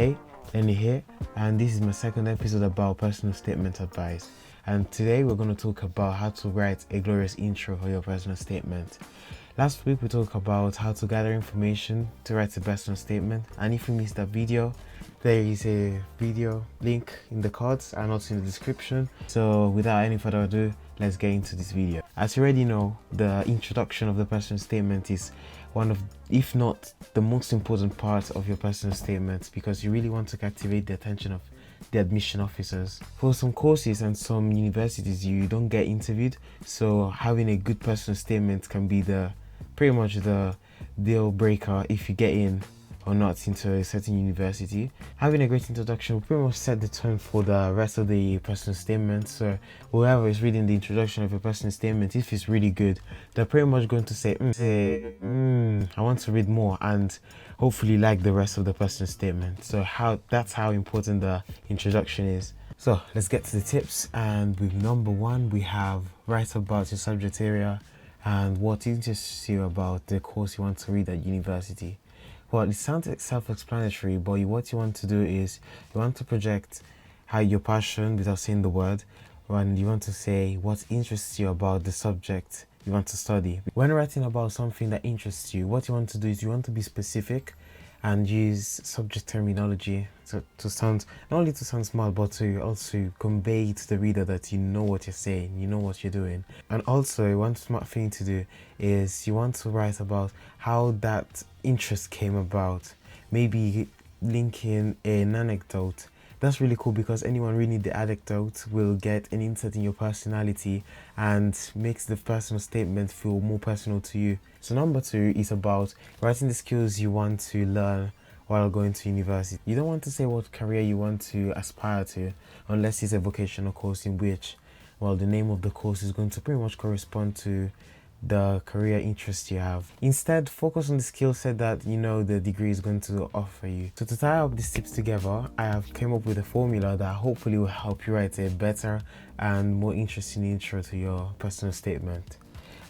Hey, Lenny here, and this is my second episode about personal statement advice. And today we're going to talk about how to write a glorious intro for your personal statement. Last week we talked about how to gather information to write a personal statement, and if you missed that video, there is a video link in the cards and also in the description. So without any further ado, let's get into this video. As you already know, the introduction of the personal statement is one of, if not the most important part of your personal statement, because you really want to captivate the attention of the admission officers. For some courses and some universities, you don't get interviewed, so having a good personal statement can be pretty much the deal breaker if you get in or not into a certain university. Having a great introduction will pretty much set the tone for the rest of the personal statement. So whoever is reading the introduction of a personal statement, if it's really good, they're pretty much going to say, I want to read more, and hopefully like the rest of the personal statement. So that's how important the introduction is. So let's get to the tips, and with number one, we have write about your subject area and what interests you about the course you want to read at university. Well, it sounds self-explanatory, but what you want to do is you want to project your passion without saying the word, and you want to say what interests you about the subject you want to study. When writing about something that interests you, what you want to do is you want to be specific and use subject terminology to sound, not only to sound smart, but to also convey to the reader that you know what you're saying, you know what you're doing. And also, one smart thing to do is you want to write about how that interest came about, maybe linking an anecdote. That's really cool, because anyone reading the anecdote will get an insight in your personality and makes the personal statement feel more personal to you. So number two is about writing the skills you want to learn while going to university. You don't want to say what career you want to aspire to unless it's a vocational course in which, well, the name of the course is going to pretty much correspond to the career interest you have. Instead, focus on the skill set that you know the degree is going to offer you. So to tie up these tips together, I have came up with a formula that hopefully will help you write a better and more interesting intro to your personal statement.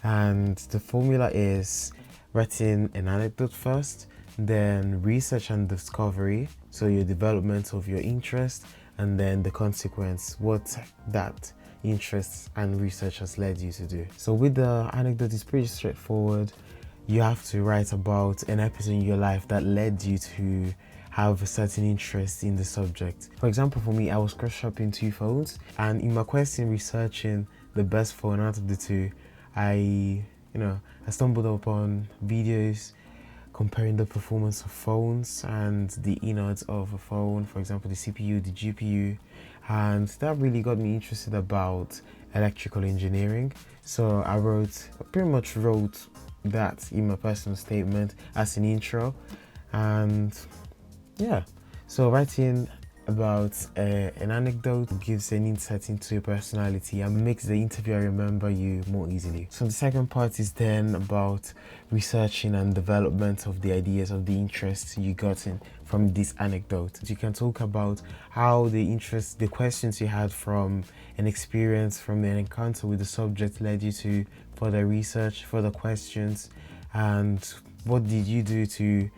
And the formula is writing an anecdote first, then research and discovery, so your development of your interest, and then the consequence, what that interests and research has led you to do. So with the anecdote, it's pretty straightforward. You have to write about an episode in your life that led you to have a certain interest in the subject. For example, for me, I was cross-shopping two phones, and in my quest in researching the best phone out of the two, I stumbled upon videos comparing the performance of phones and the innards of a phone, for example, the CPU, the GPU, and that really got me interested about electrical engineering. So I pretty much wrote that in my personal statement as an intro. And yeah, so writing about an anecdote gives an insight into your personality and makes the interviewer remember you more easily. So the second part is then about researching and development of the ideas of the interests you gotten from this anecdote. You can talk about how the questions you had from an experience, from an encounter with the subject, led you to further research, further questions, and what did you do to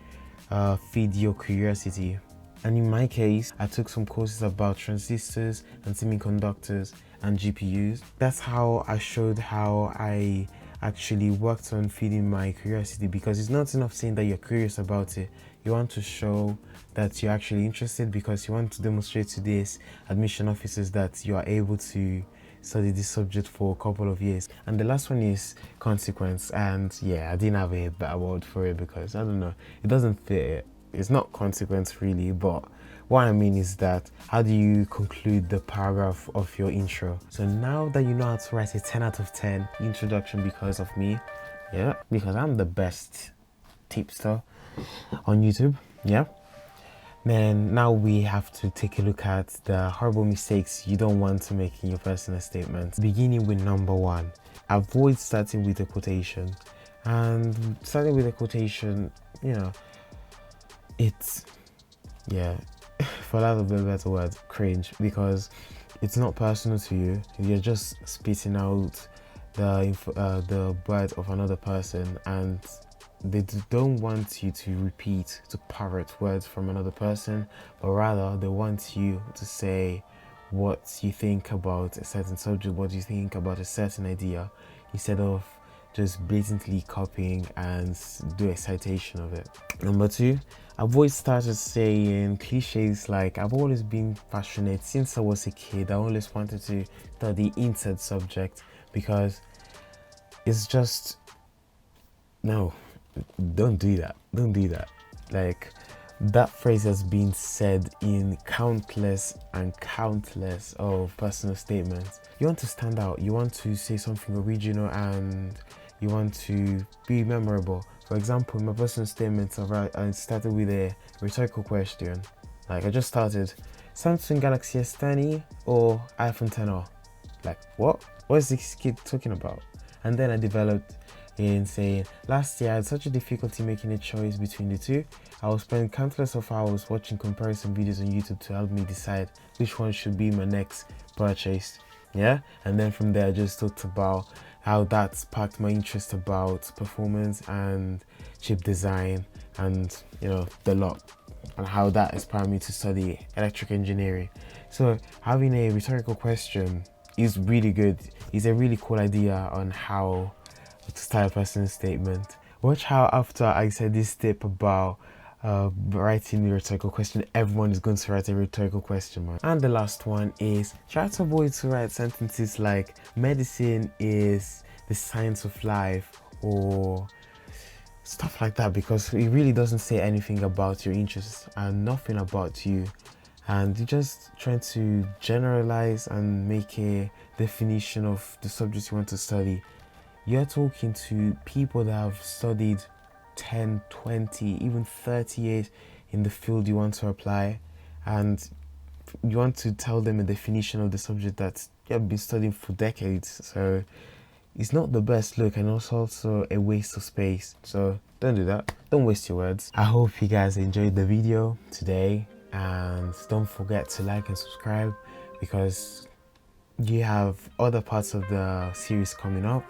feed your curiosity. And in my case, I took some courses about transistors and semiconductors and GPUs. That's how I showed how I actually worked on feeding my curiosity, because it's not enough saying that you're curious about it. You want to show that you're actually interested, because you want to demonstrate to these admission officers that you are able to study this subject for a couple of years. And the last one is consequence. And yeah, I didn't have a better word for it, because I don't know, it doesn't fit it. It's not consequence really, but what I mean is that how do you conclude the paragraph of your intro? So now that you know how to write a 10 out of 10 introduction because of me, yeah, because I'm the best tipster on YouTube, yeah, then now we have to take a look at the horrible mistakes you don't want to make in your personal statement. Beginning with number one, avoid starting with a quotation. And starting with a quotation, it's, for lack of a better word, cringe, because it's not personal to you. You're just spitting out the word of another person, and don't want you to repeat, to parrot words from another person, but rather they want you to say what you think about a certain subject, what you think about a certain idea, instead of just blatantly copying and do a citation of it. Number two, I've always started saying cliches like I've always been passionate since I was a kid. I always wanted to study insert subject because it's just, no, don't do that. Don't do that. Like, that phrase has been said in countless and countless of personal statements. You want to stand out, you want to say something original, and you want to be memorable. For example, in my personal statements, I started with a rhetorical question. Like, I just started, Samsung Galaxy S10 or iPhone 10R? Like, what? What is this kid talking about? And then I developed in saying, last year I had such a difficulty making a choice between the two. I will spend countless of hours watching comparison videos on YouTube to help me decide which one should be my next purchase. Yeah, and then from there I just talked about how that sparked my interest about performance and chip design, and the lot, and how that inspired me to study electric engineering. So having a rhetorical question is really good. It's a really cool idea on how to start a personal statement. Watch how after I said this tip about writing a rhetorical question, everyone is going to write a rhetorical question, man. And the last one is try to avoid to write sentences like medicine is the science of life or stuff like that, because it really doesn't say anything about your interests and nothing about you, and you're just trying to generalize and make a definition of the subject you want to study. You're talking to people that have studied 10, 20, even 30 years in the field you want to apply, and you want to tell them a definition of the subject that you have been studying for decades. So it's not the best look, and it's also a waste of space. So don't do that. Don't waste your words. I hope you guys enjoyed the video today, and don't forget to like and subscribe, because you have other parts of the series coming up.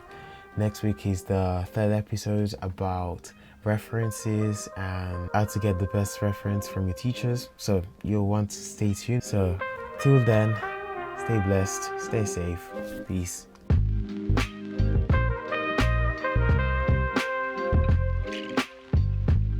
Next week is the third episode about references and how to get the best reference from your teachers. So you'll want to stay tuned. So till then, stay blessed, stay safe, peace.